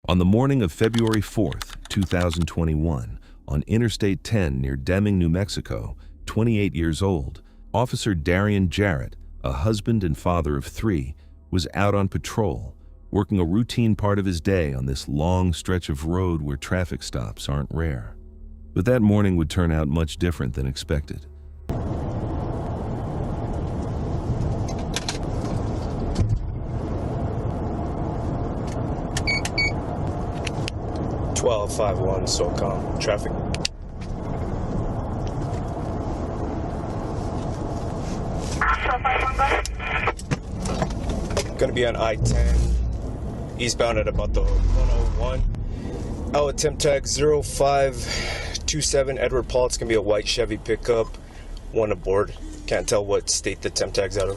On the morning of February 4th, 2021, on Interstate 10 near Deming, New Mexico, 28 years old, Officer Darian Jarrett, a husband and father of 3, was out on patrol, working a routine part of his day on this long stretch of road where traffic stops aren't rare. But that morning would turn out much different than expected. (1251) SOCOM traffic. Gonna be on I-10, eastbound at about the 101. Out temp tag 0527 Edward Paul. It's gonna be a white Chevy pickup, 1 aboard. Can't tell what state the temp tag's out of.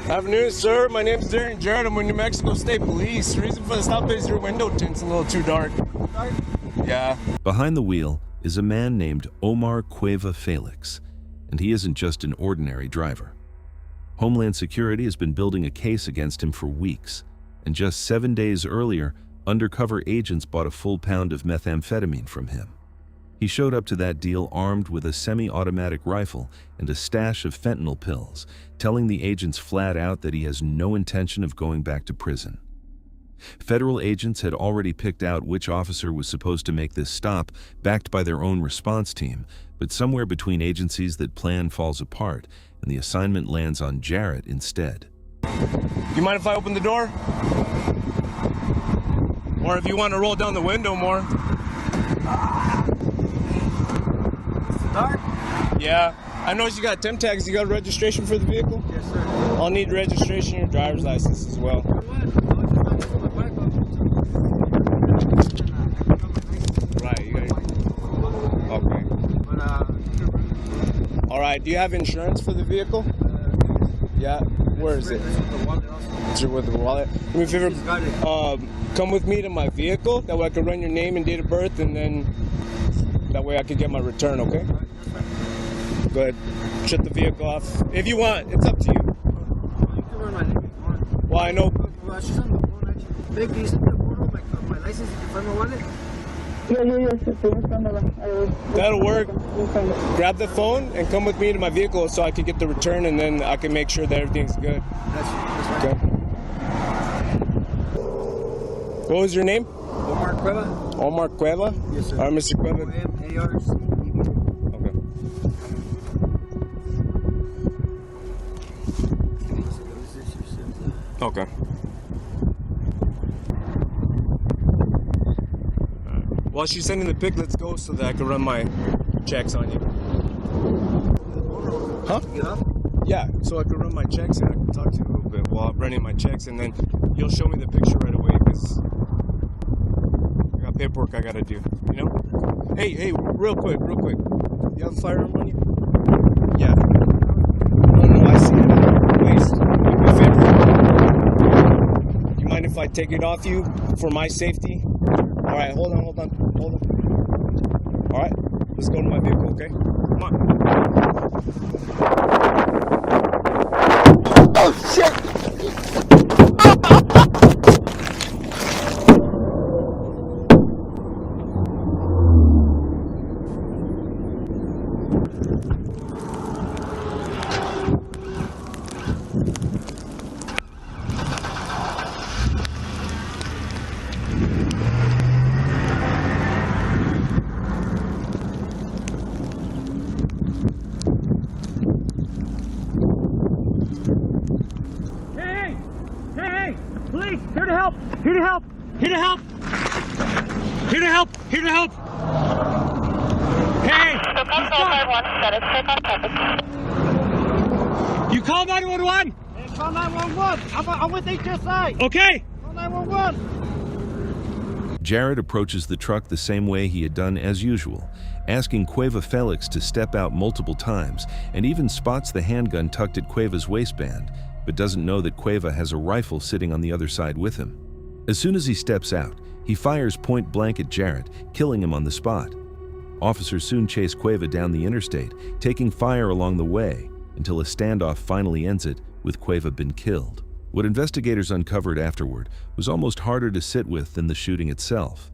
Afternoon, sir. My name's Darian Jarrett. I'm with New Mexico State Police. The reason for the stop is your window tint's a little too dark. Yeah. Behind the wheel is a man named Omar Cueva Felix, and he isn't just an ordinary driver. Homeland Security has been building a case against him for weeks, and just 7 days earlier, undercover agents bought a full pound of methamphetamine from him. He showed up to that deal armed with a semi-automatic rifle and a stash of fentanyl pills, telling the agents flat out that he has no intention of going back to prison. Federal agents had already picked out which officer was supposed to make this stop, backed by their own response team, but somewhere between agencies that plan falls apart, and the assignment lands on Jarrett instead. You mind if I open the door? Or if you want to roll down the window more. Dark? Yeah. I noticed you got temp tags. You got registration for the vehicle? Yes, sir. I'll need registration and your driver's license as well. Right. You got okay. All right. Do you have insurance for the vehicle? Yeah. Where is it? It's with the wallet. Do me a favor. Come with me to my vehicle. That way I can run your name and date of birth, and then that way I can get my return. Okay. Go ahead. Shut the vehicle off. If you want, it's up to you. You can run my name if you want. Well, I know. Well, she's on the phone, actually. Babe, can you send me a photo of my license if you find my wallet? That'll work. Grab the phone and come with me to my vehicle so I can get the return, and then I can make sure that everything's good. That's right. Okay. What was your name? Omar Cueva? Omar Cueva? Yes, sir. All right, Mr. Cueva. O-M-A-R-C-E-V. Okay. While she's sending the pic, let's go so that I can run my checks on you. Huh? Yeah, so I can run my checks and I can talk to you a little bit while I'm running my checks, and then you'll show me the picture right away because I got paperwork I gotta do, you know? Hey, real quick. You have a firearm on you? Yeah. No, I see it. Waist. Do me a favor. You mind if I take it off you for my safety? All right, hold on. All right, let's go to my vehicle, okay? Come on. Oh, shit! Police, here to help! Here to help! Here to help! Here to help! Here to help! Hey! You call 911? Hey, call 911. I'm with HSI. Okay. Call 911. Jarrett approaches the truck the same way he had done as usual, asking Cueva Felix to step out multiple times, and even spots the handgun tucked at Cueva's waistband, but doesn't know that Cueva has a rifle sitting on the other side with him. As soon as he steps out, he fires point blank at Jarrett, killing him on the spot. Officers soon chase Cueva down the interstate, taking fire along the way, until a standoff finally ends it, with Cueva been killed. What investigators uncovered afterward was almost harder to sit with than the shooting itself.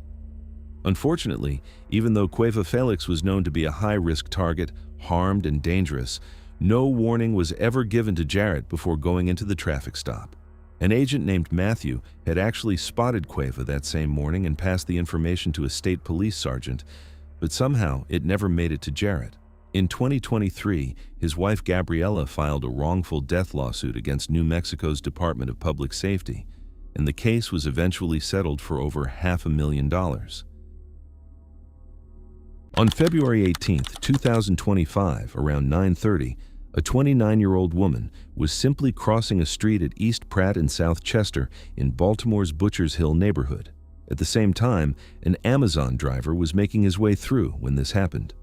Unfortunately, even though Cueva Felix was known to be a high-risk target, armed and dangerous, no warning was ever given to Jarrett before going into the traffic stop. An agent named Matthew had actually spotted Cueva that same morning and passed the information to a state police sergeant, but somehow it never made it to Jarrett. In 2023, his wife Gabriela filed a wrongful death lawsuit against New Mexico's Department of Public Safety, and the case was eventually settled for over $500,000. On February 18, 2025, around 9:30, a 29-year-old woman was simply crossing a street at East Pratt and South Chester in Baltimore's Butchers Hill neighborhood. At the same time, an Amazon driver was making his way through when this happened.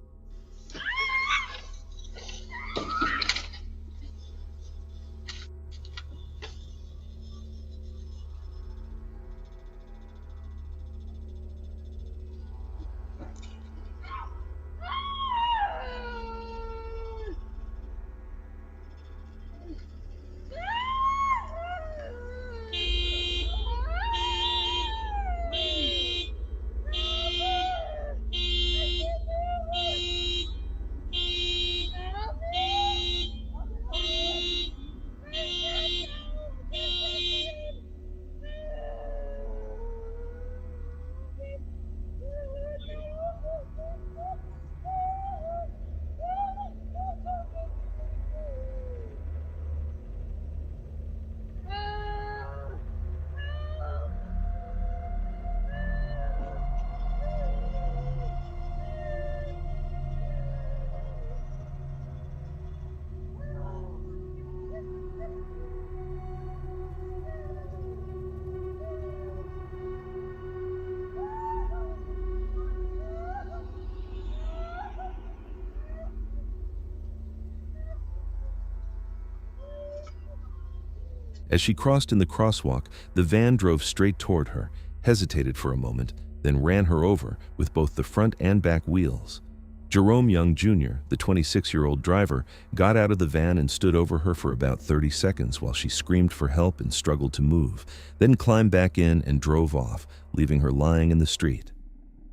As she crossed in the crosswalk, the van drove straight toward her, hesitated for a moment, then ran her over with both the front and back wheels. Jerome Young Jr., the 26-year-old driver, got out of the van and stood over her for about 30 seconds while she screamed for help and struggled to move, then climbed back in and drove off, leaving her lying in the street.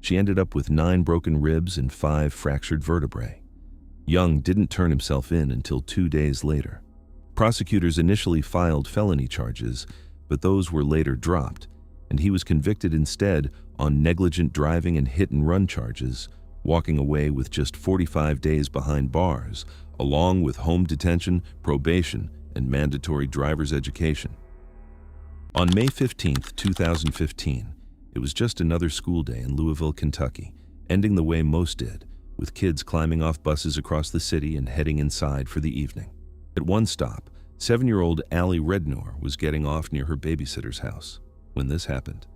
She ended up with 9 broken ribs and 5 fractured vertebrae. Young didn't turn himself in until 2 days later. Prosecutors initially filed felony charges, but those were later dropped, and he was convicted instead on negligent driving and hit-and-run charges, walking away with just 45 days behind bars, along with home detention, probation, and mandatory driver's education. On May 15, 2015, it was just another school day in Louisville, Kentucky, ending the way most did, with kids climbing off buses across the city and heading inside for the evening. At one stop, 7-year-old Allie Rednor was getting off near her babysitter's house when this happened.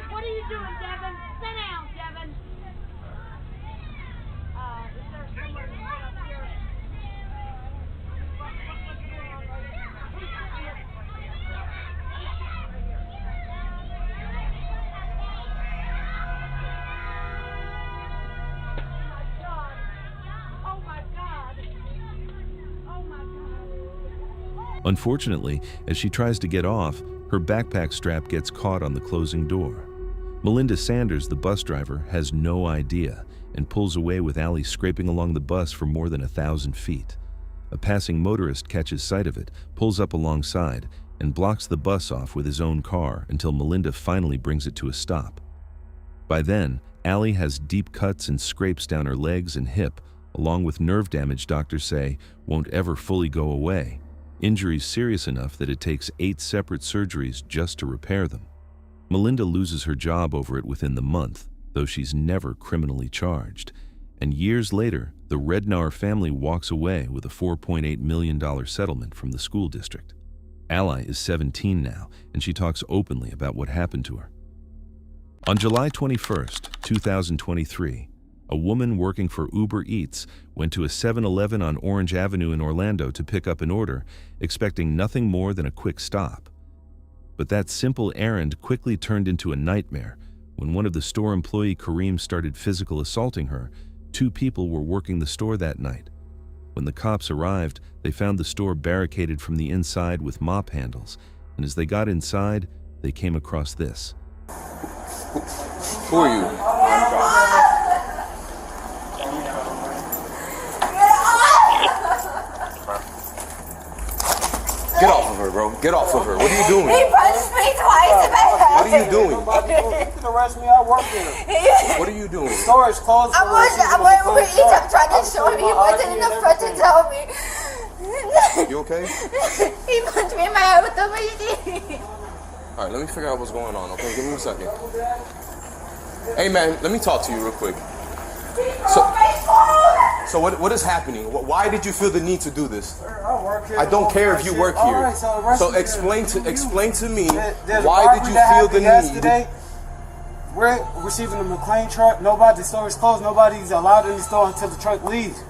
What are you doing, Devin? Sit down, Devin. Is there somewhere to sit up here? Oh my God. Oh my God. Unfortunately, as she tries to get off, her backpack strap gets caught on the closing door. Melinda Sanders, the bus driver, has no idea and pulls away with Allie scraping along the bus for more than 1,000 feet. A passing motorist catches sight of it, pulls up alongside, and blocks the bus off with his own car until Melinda finally brings it to a stop. By then, Allie has deep cuts and scrapes down her legs and hip, along with nerve damage doctors say won't ever fully go away, injuries serious enough that it takes 8 separate surgeries just to repair them. Melinda loses her job over it within the month, though she's never criminally charged, and years later, the Rednar family walks away with a $4.8 million settlement from the school district. Allie is 17 now, and she talks openly about what happened to her. On July 21st, 2023, a woman working for Uber Eats went to a 7-Eleven on Orange Avenue in Orlando to pick up an order, expecting nothing more than a quick stop. But that simple errand quickly turned into a nightmare when one of the store employee Kareem started physical assaulting her. 2 people were working the store that night. When the cops arrived, they found the store barricaded from the inside with mop handles, and as they got inside, they came across this. Who are you? Get off of her, bro. Get off of her. What are you doing? He punched me twice in my head. What are you doing? You can arrest me. I work there. What are you doing? Store is closed. I'm over each. I'm trying to show him. He wasn't in the front to tell me. You okay? He punched me in my head with the machine. All right, let me figure out what's going on, okay? Give me a second. Hey, man, let me talk to you real quick. So what is happening? Why did you feel the need to do this? I work here. I don't care if you work here. Right, so explain to me There's why did you feel the need? Yesterday, we're receiving the McLean truck. The store is closed. Nobody's allowed in the store until the truck leaves.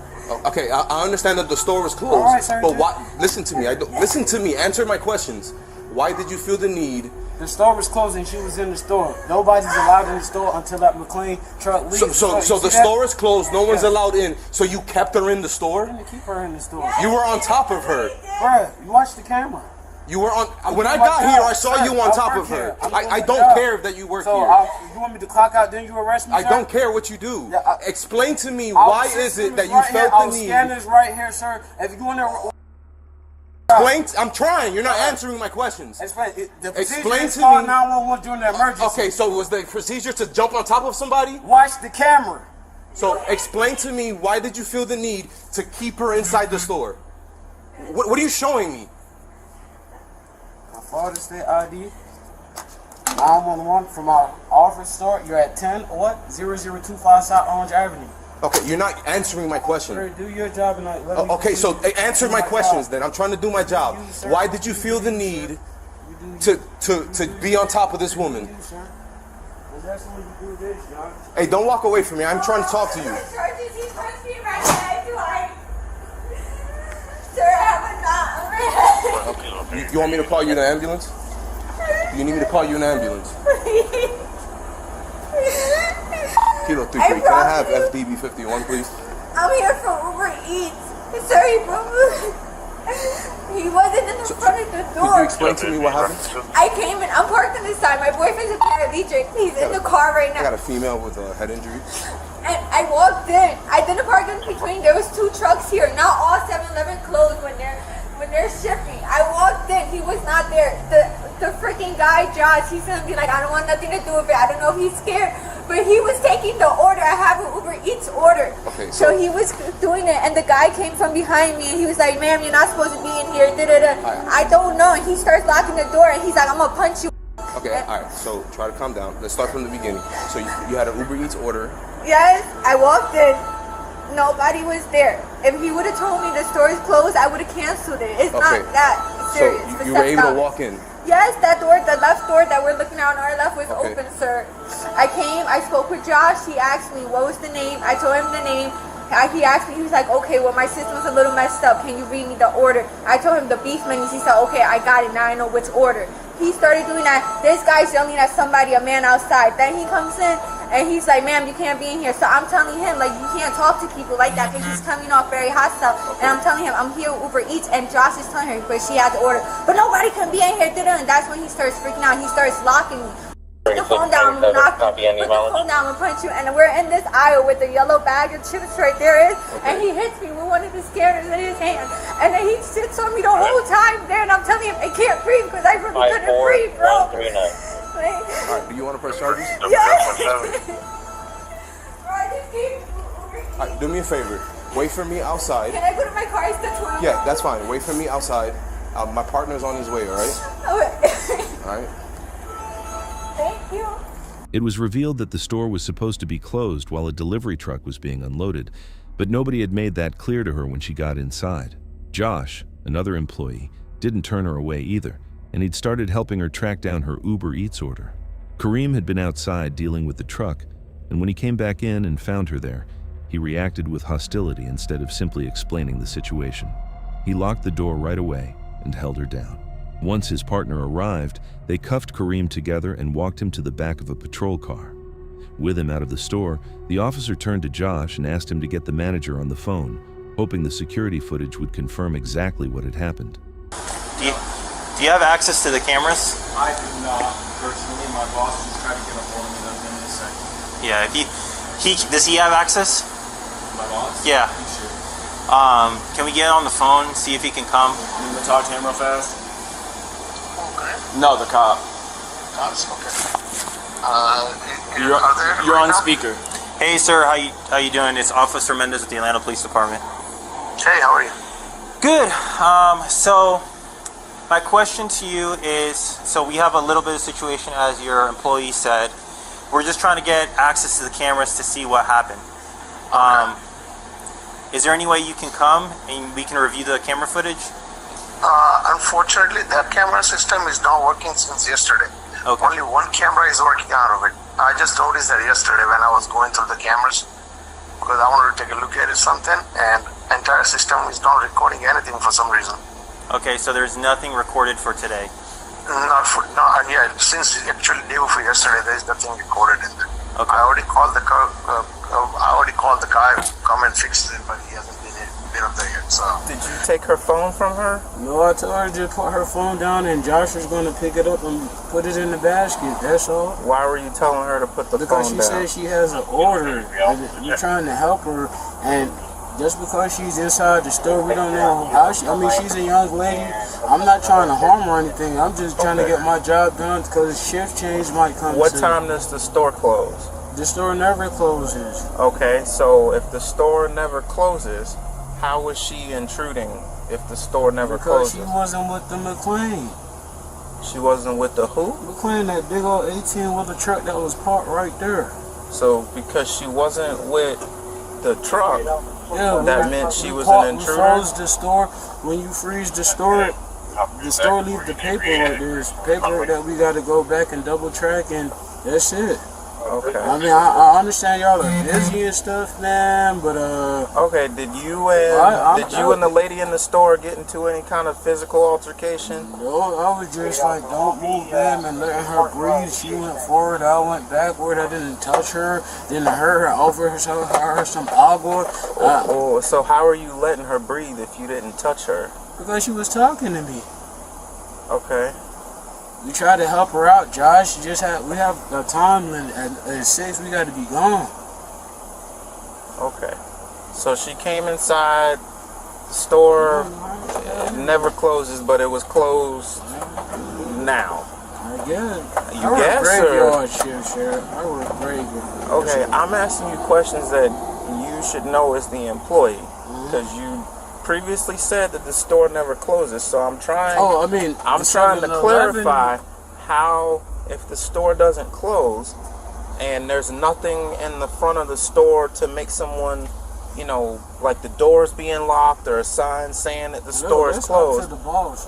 Okay, I understand that the store was closed. All right, sir, but why? Listen to me. Listen to me. Answer my questions. Why did you feel the need? The store was closed and she was in the store. Nobody's allowed in the store until that McLean truck leaves. So the store is closed. No one's allowed in. So you kept her in the store? I didn't keep her in the store. You were on top of her. Bruh, you watch the camera. You were on. When I got here, I saw you on top of her. I don't care that you work here. You want me to clock out, then you arrest me, sir? I don't care what you do. Yeah, Explain to me why is it that you felt the need. Our scanner's right here, sir. If you go in there. Explain. I'm trying. You're not answering my questions. Explain to me. 911 during the emergency. Okay, so was the procedure to jump on top of somebody? Watch the camera. So explain to me, why did you feel the need to keep her inside the store? What are you showing me? My father's state ID. 911 from our office store. You're at 10 or 0025 South Orange Avenue. Okay, you're not answering my question. Sir, do your job and okay, so answer my questions then. I'm trying to do my job. Why did you feel the need to be on top of this woman? Hey, don't walk away from me. I'm trying to talk to you. Okay. You want me to call you an ambulance? You need me to call you an ambulance? Kilo 33, can I have FDB 51, please? I'm here for Uber Eats. Sorry, bro. He wasn't in the front of the door. Could you explain to me what happened? I came in. I'm parked on the side. My boyfriend's a paraplegic. He's in the car right now. I got a female with a head injury. And I walked in. I didn't park in between. There was 2 trucks here. Not all 7-Eleven closed when they're shipping. I walked in. He was not there. The freaking guy, Josh, he's gonna be like, I don't want nothing to do with it. I don't know if he's scared. But he was taking the order. I have an Uber Eats order. Okay, so he was doing it, and the guy came from behind me, and he was like, ma'am, you're not supposed to be in here. I don't know. And he starts locking the door, and he's like, I'm going to punch you. Okay, all right. So try to calm down. Let's start from the beginning. So you had an Uber Eats order. Yes, I walked in. Nobody was there. If he would have told me the store is closed, I would have canceled it. It's not that serious. So you were able to walk in? Yes, that door, the left door that we're looking at on our left was open, sir. I came, I spoke with Josh. He asked me, what was the name? I told him the name. He asked me, he was like, okay, well, my system's a little messed up. Can you read me the order? I told him the beef menus. He said, okay, I got it. Now I know which order. He started doing that. This guy's yelling at somebody, a man outside. Then he comes in, and he's like, ma'am, you can't be in here. So I'm telling him, like, you can't talk to people like that because he's coming off very hostile. And I'm telling him, I'm here with Uber Eats, and Josh is telling her, but she had to order. But nobody can be in here. And that's when he starts freaking out. He starts locking me. put the phone down, I'm gonna knock you. Put the phone down, I'm gonna punch you. And we're in this aisle with the yellow bag of chips right there is, and he hits me with one of his scanners in his hand. And then he sits on me the whole time there, and I'm telling him I can't breathe because I really couldn't breathe, bro. Alright, do you want to press charges? Yes. Alright, do me a favor. Wait for me outside. Can I go to my car? It's the 12. Yeah, that's fine. Wait for me outside. My partner's on his way, alright? Alright. Thank you. It was revealed that the store was supposed to be closed while a delivery truck was being unloaded, but nobody had made that clear to her when she got inside. Josh, another employee, didn't turn her away either, and he'd started helping her track down her Uber Eats order. Kareem had been outside dealing with the truck, and when he came back in and found her there, he reacted with hostility instead of simply explaining the situation. He locked the door right away and held her down. Once his partner arrived, they cuffed Kareem together and walked him to the back of a patrol car. With him out of the store, the officer turned to Josh and asked him to get the manager on the phone, hoping the security footage would confirm exactly what had happened. Do you have access to the cameras? I do not. Personally, my boss just tried to get a hold of me. That's in a second. Yeah, if he does he have access? My boss? Yeah. He should. Can we get on the phone, see if he can come? You want to talk to him real fast? Okay. No, the cop. Cops, okay. You're on speaker. Hey, sir, how you doing? It's Officer Mendez with the Atlanta Police Department. Hey, how are you? Good. So my question to you is, so we have a little bit of situation, as your employee said. We're just trying to get access to the cameras to see what happened. Is there any way you can come and we can review the camera footage? Unfortunately, that camera system is not working since yesterday. Okay. Only one camera is working out of it. I just noticed that yesterday when I was going through the cameras because I wanted to take a look at it something, and entire system is not recording anything for some reason. Okay, so there's nothing recorded for today. Yeah. Since actually day before yesterday, there is nothing recorded in there. Okay. I already called the guy who come and fix it, but he hasn't been up there yet. So. Did you take her phone from her? No, I told her to just put her phone down and Josh was going to pick it up and put it in the basket. That's all. Why were you telling her to put the Because phone she down? said she has an order. You're trying to help her, and just because she's inside the store, we don't know how she. I mean, she's a young lady. I'm not trying to harm her or anything. I'm just trying to get my job done because shift change might come. What soon. time does the store close? The store never closes. Okay, so if the store never closes, how was she intruding if the store never Because closes? she wasn't with the McLean. She wasn't with the who? McLean, that big old 18-wheeler truck that was parked right there. So because she wasn't with the truck, Yeah, that meant she was parked, an we intruder? froze the store. When you freeze the store leave the paperwork. There's paperwork that we got to go back and double track, and that's it. Okay. I mean, I understand y'all are busy and stuff, man, but Okay, did you and the lady in the store get into any kind of physical altercation? no, I was just like, don't move, them and letting her breathe. She went forward, I went backward. I didn't touch her, didn't hurt her, offer her some agua. Oh, so how are you letting her breathe if you didn't touch her? Because she was talking to me. Okay. We tried to help her out, Josh. We have a time limit at 6. We got to be gone. Okay. So she came inside the store. It never closes, but it was closed now. I guess. You guess, or? Graveyard shift, Sheriff. I work graveyard. Okay, I'm asking you questions that you should know as the employee, because you previously said that the store never closes. So I'm trying. I'm trying to clarify how, if the store doesn't close, and there's nothing in the front of the store to make someone, like the doors being locked or a sign saying that the store is closed.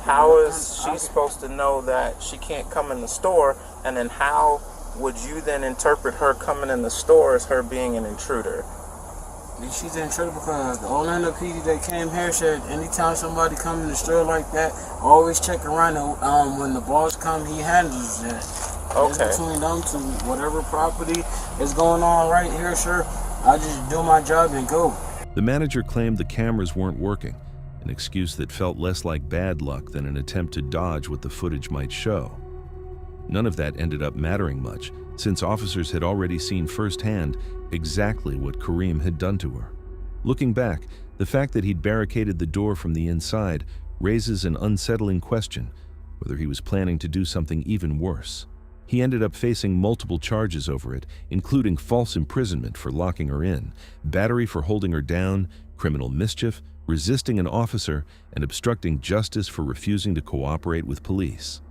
How is she supposed to know that she can't come in the store? And then how would you then interpret her coming in the store as her being an intruder? She's in trouble because the Orlando PD that came here said anytime somebody come in the store like that, always check around. When the boss come, he handles that. Okay. It's between them two, whatever property is going on right here, sir, I just do my job and go. The manager claimed the cameras weren't working, an excuse that felt less like bad luck than an attempt to dodge what the footage might show. None of that ended up mattering much, since officers had already seen firsthand exactly what Kareem had done to her. Looking back, the fact that he'd barricaded the door from the inside raises an unsettling question, whether he was planning to do something even worse. He ended up facing multiple charges over it, including false imprisonment for locking her in, battery for holding her down, criminal mischief, resisting an officer, and obstructing justice for refusing to cooperate with police.